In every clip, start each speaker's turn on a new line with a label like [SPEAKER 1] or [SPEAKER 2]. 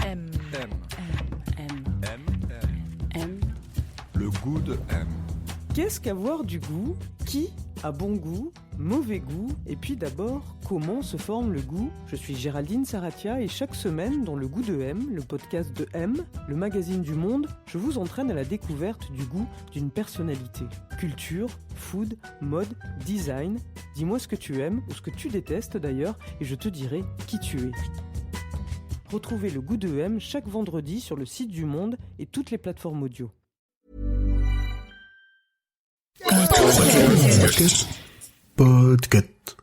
[SPEAKER 1] M.
[SPEAKER 2] M.
[SPEAKER 1] M.
[SPEAKER 2] M.
[SPEAKER 1] M.
[SPEAKER 2] Le goût de M.
[SPEAKER 3] Qu'est-ce qu'avoir du goût ? Qui a bon goût, mauvais goût ? Et puis d'abord, comment se forme le goût ? Je suis Géraldine Saratia et chaque semaine, dans Le Goût de M, le podcast de M, le magazine du Monde, je vous entraîne à la découverte du goût d'une personnalité. Culture, food, mode, design. Dis-moi ce que tu aimes ou ce que tu détestes d'ailleurs et je te dirai qui tu es. Retrouvez Le Goût de M chaque vendredi sur le site du Monde et toutes les plateformes audio.
[SPEAKER 4] Podcast.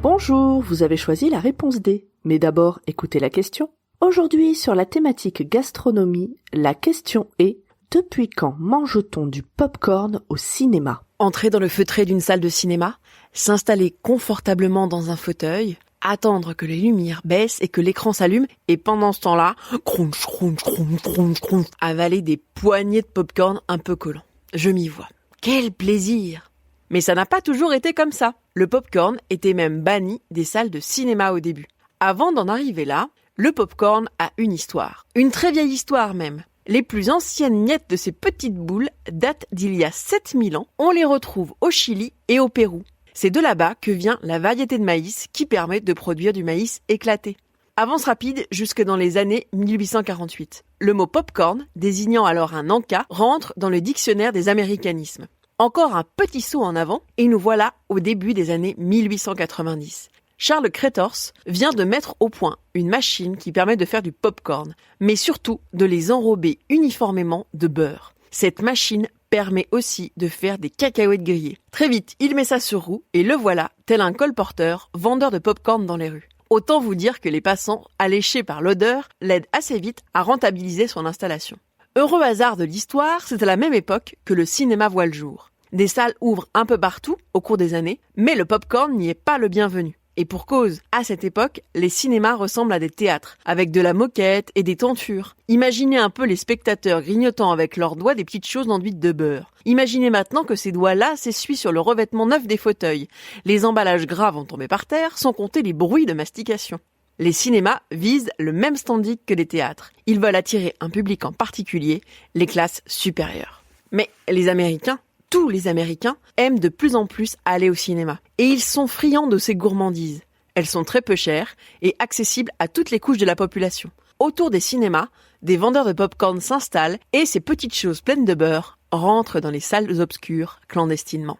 [SPEAKER 5] Bonjour, vous avez choisi la réponse D. Mais d'abord, écoutez la question. Aujourd'hui, sur la thématique gastronomie, la question est: depuis quand mange-t-on du pop-corn au cinéma ?
[SPEAKER 6] Entrer dans le feutré d'une salle de cinéma, s'installer confortablement dans un fauteuil, attendre que les lumières baissent et que l'écran s'allume, et pendant ce temps-là, crunch, crunch, crunch, crunch, crunch, avaler des poignées de pop-corn un peu collants. Je m'y vois. Quel plaisir! Mais ça n'a pas toujours été comme ça. Le pop-corn était même banni des salles de cinéma au début. Avant d'en arriver là, le pop-corn a une histoire. Une très vieille histoire même. Les plus anciennes miettes de ces petites boules datent d'il y a 7000 ans. On les retrouve au Chili et au Pérou. C'est de là-bas que vient la variété de maïs qui permet de produire du maïs éclaté. Avance rapide jusque dans les années 1848. Le mot popcorn, désignant alors un encas, rentre dans le dictionnaire des américanismes. Encore un petit saut en avant et nous voilà au début des années 1890. Charles Cretors vient de mettre au point une machine qui permet de faire du popcorn, mais surtout de les enrober uniformément de beurre. Cette machine permet aussi de faire des cacahuètes grillées. Très vite, il met ça sur roue et le voilà, tel un colporteur, vendeur de popcorn dans les rues. Autant vous dire que les passants, alléchés par l'odeur, l'aident assez vite à rentabiliser son installation. Heureux hasard de l'histoire, c'est à la même époque que le cinéma voit le jour. Des salles ouvrent un peu partout au cours des années, mais le popcorn n'y est pas le bienvenu. Et pour cause, à cette époque, les cinémas ressemblent à des théâtres, avec de la moquette et des tentures. Imaginez un peu les spectateurs grignotant avec leurs doigts des petites choses enduites de beurre. Imaginez maintenant que ces doigts-là s'essuient sur le revêtement neuf des fauteuils. Les emballages gras vont tomber par terre, sans compter les bruits de mastication. Les cinémas visent le même standing que les théâtres. Ils veulent attirer un public en particulier, les classes supérieures. Mais les Américains, tous les Américains, aiment de plus en plus aller au cinéma. Et ils sont friands de ces gourmandises. Elles sont très peu chères et accessibles à toutes les couches de la population. Autour des cinémas, des vendeurs de pop-corn s'installent et ces petites choses pleines de beurre rentrent dans les salles obscures clandestinement.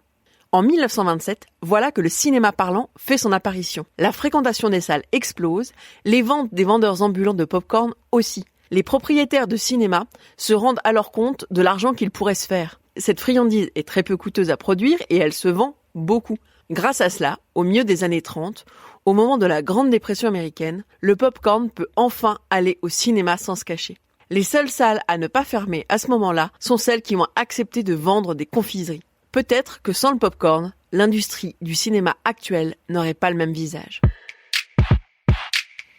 [SPEAKER 6] En 1927, voilà que le cinéma parlant fait son apparition. La fréquentation des salles explose, les ventes des vendeurs ambulants de pop-corn aussi. Les propriétaires de cinéma se rendent alors compte de l'argent qu'ils pourraient se faire. Cette friandise est très peu coûteuse à produire et elle se vend beaucoup. Grâce à cela, au milieu des années 30, au moment de la Grande Dépression américaine, le pop-corn peut enfin aller au cinéma sans se cacher. Les seules salles à ne pas fermer à ce moment-là sont celles qui ont accepté de vendre des confiseries. Peut-être que sans le pop-corn, l'industrie du cinéma actuel n'aurait pas le même visage.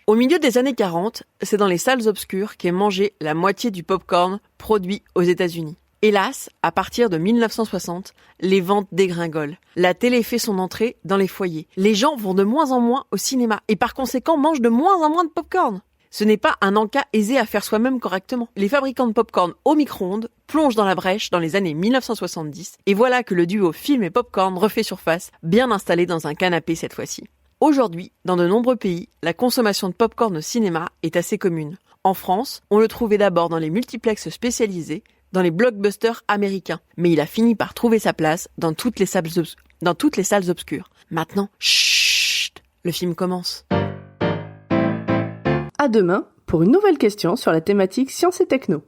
[SPEAKER 6] Au milieu des années 40, c'est dans les salles obscures qu'est mangé la moitié du pop-corn produit aux États-Unis. Hélas, à partir de 1960, les ventes dégringolent. La télé fait son entrée dans les foyers. Les gens vont de moins en moins au cinéma et par conséquent mangent de moins en moins de pop-corn. Ce n'est pas un encas aisé à faire soi-même correctement. Les fabricants de pop-corn au micro-ondes plongent dans la brèche dans les années 1970 et voilà que le duo film et pop-corn refait surface, bien installé dans un canapé cette fois-ci. Aujourd'hui, dans de nombreux pays, la consommation de pop-corn au cinéma est assez commune. En France, on le trouvait d'abord dans les multiplexes spécialisés, dans les blockbusters américains. Mais il a fini par trouver sa place dans toutes les salles obscures. Maintenant, chut, le film commence.
[SPEAKER 5] À demain pour une nouvelle question sur la thématique sciences et techno.